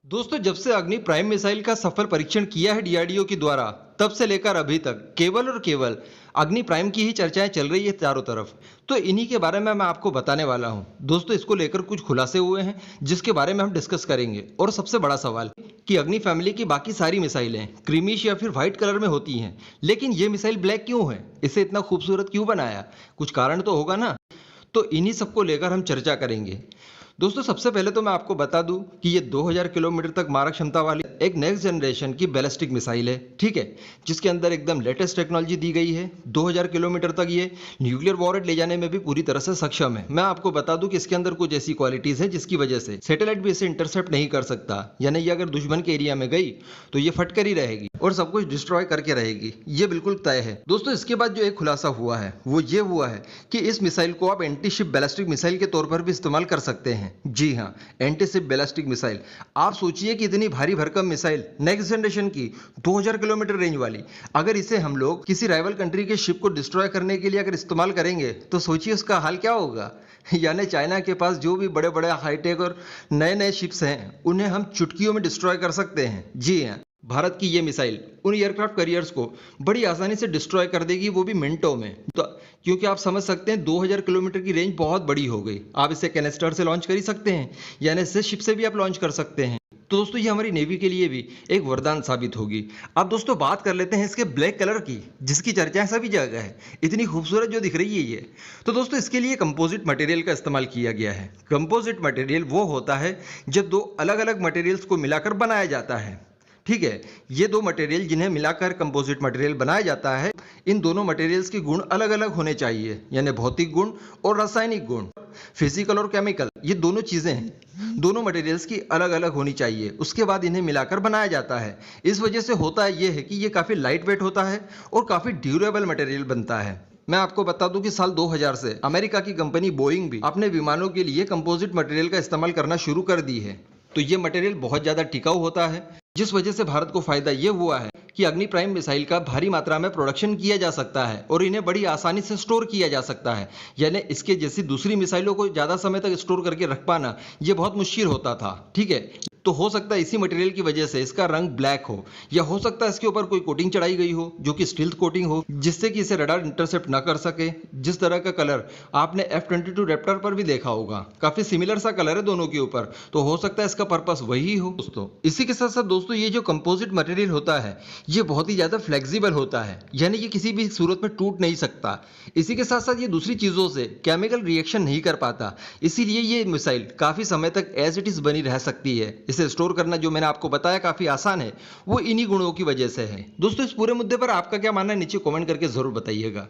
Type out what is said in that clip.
दोस्तों, जब से अग्नि प्राइम मिसाइल का सफल परीक्षण किया है डीआरडीओ के द्वारा, तब से लेकर अभी तक केवल और केवल अग्नि प्राइम की ही चर्चाएं चल रही है चारों तरफ। तो इन्हीं के बारे में मैं आपको बताने वाला हूं। दोस्तों, इसको लेकर कुछ खुलासे हुए हैं जिसके बारे में हम डिस्कस करेंगे। और सबसे बड़ा सवाल कि अग्नि फैमिली की बाकी सारी मिसाइलें क्रीमिश या फिर व्हाइट कलर में होती हैं, लेकिन ये मिसाइल ब्लैक क्यों है? इसे इतना खूबसूरत क्यों बनाया? कुछ कारण तो होगा ना। तो इन्हीं सबको लेकर हम चर्चा करेंगे। दोस्तों, सबसे पहले तो मैं आपको बता दूं कि ये 2000 किलोमीटर तक मारक क्षमता वाली एक नेक्स्ट जनरेशन की बैलिस्टिक मिसाइल है, ठीक है, जिसके अंदर एकदम लेटेस्ट टेक्नोलॉजी दी गई है। 2000 किलोमीटर तक ये न्यूक्लियर वॉरहेड ले जाने में भी पूरी तरह से सक्षम है। मैं आपको बता दूं कि इसके अंदर कुछ ऐसी क्वालिटीज है जिसकी वजह से सैटेलाइट भी इसे इंटरसेप्ट नहीं कर सकता, यानी ये अगर दुश्मन के एरिया में गई तो ये फटकर ही रहेगी और सब कुछ डिस्ट्रॉय करके रहेगी। ये बिल्कुल तय है। दोस्तों, इसके बाद जो एक खुलासा हुआ है वो ये हुआ है कि इस मिसाइल को आप एंटी शिप बैलिस्टिक मिसाइल के तौर पर भी इस्तेमाल कर सकते हैं। जी हाँ, एंटी शिप बैलिस्टिक मिसाइल। आप सोचिए कि इतनी भारी भरकम मिसाइल नेक्स्ट जनरेशन की 2000 किलोमीटर रेंज वाली, अगर इसे हम लोग किसी राइवल कंट्री के शिप को डिस्ट्रॉय करने के लिए अगर इस्तेमाल करेंगे तो सोचिए उसका हाल क्या होगा। यानी चाइना के पास जो भी बड़े बड़े हाईटेक और नए नए शिप्स हैं उन्हें हम चुटकियों में डिस्ट्रॉय कर सकते हैं। जी हाँ, भारत की ये मिसाइल उन एयरक्राफ्ट कैरियर्स को बड़ी आसानी से डिस्ट्रॉय कर देगी, वो भी मिनटों में। तो क्योंकि आप समझ सकते हैं 2000 किलोमीटर की रेंज बहुत बड़ी हो गई। आप इसे कैनिस्टर से लॉन्च कर ही सकते हैं, यानी इससे शिप से भी आप लॉन्च कर सकते हैं। तो दोस्तों, ये हमारी नेवी के लिए भी एक वरदान साबित होगी। अब दोस्तों, बात कर लेते हैं इसके ब्लैक कलर की, जिसकी चर्चाएं सभी जगह है। इतनी खूबसूरत जो दिख रही है ये, तो दोस्तों इसके लिए कंपोजिट मटेरियल का इस्तेमाल किया गया है। कंपोजिट मटेरियल वो होता है जब दो अलग अलग मटेरियल्स को मिलाकर बनाया जाता है, ठीक है। ये दो मटेरियल जिन्हें मिलाकर कंपोजिट मटेरियल बनाया जाता है, इन दोनों मटेरियल्स के गुण अलग अलग होने चाहिए, यानी भौतिक गुण और रासायनिक गुण, फिजिकल और केमिकल, ये दोनों चीजें हैं, दोनों मटेरियल्स की अलग अलग होनी चाहिए। उसके बाद इन्हें मिलाकर बनाया जाता है। इस वजह से होता यह है कि ये काफी लाइट वेट होता है और काफी ड्यूरेबल मटेरियल बनता है। मैं आपको बता दूं कि साल 2000 से अमेरिका की कंपनी बोइंग भी अपने विमानों के लिए कंपोजिट मटेरियल का इस्तेमाल करना शुरू कर दी है। तो ये मटेरियल बहुत ज्यादा टिकाऊ होता है, जिस वजह से भारत को फायदा ये हुआ है कि अग्नि प्राइम मिसाइल का भारी मात्रा में प्रोडक्शन किया जा सकता है और इन्हें बड़ी आसानी से स्टोर किया जा सकता है। यानी इसके जैसी दूसरी मिसाइलों को ज्यादा समय तक स्टोर करके रख पाना ये बहुत मुश्किल होता था, ठीक है। तो हो सकता है इसी मटेरियल की वजह से इसका रंग ब्लैक हो, या हो सकता है इसके ऊपर कोई कोटिंग चढ़ाई गई हो जो कि स्टील्थ कोटिंग हो, जिससे कि इसे रडार इंटरसेप्ट ना कर सके। जिस तरह का कलर आपने F-22 रैप्टर पर भी देखा होगा, काफी सिमिलर सा कलर है दोनों के ऊपर, तो हो सकता है इसका पर्पस वही हो। दोस्तों, इसी के साथ साथ दोस्तों, ये जो कंपोजिट मटेरियल होता है ये बहुत ही ज्यादा फ्लेक्सिबल होता है, यानी कि किसी भी सूरत में टूट नहीं सकता। इसी के साथ साथ ये दूसरी चीजों से केमिकल रिएक्शन नहीं कर पाता, इसीलिए ये मिसाइल काफी समय तक एज इट इज बनी रह सकती है। इसे स्टोर करना, जो मैंने आपको बताया, काफी आसान है। वो इन्हीं गुणों की वजह से है। दोस्तों, इस पूरे मुद्दे पर आपका क्या मानना है नीचे कमेंट करके जरूर बताइएगा।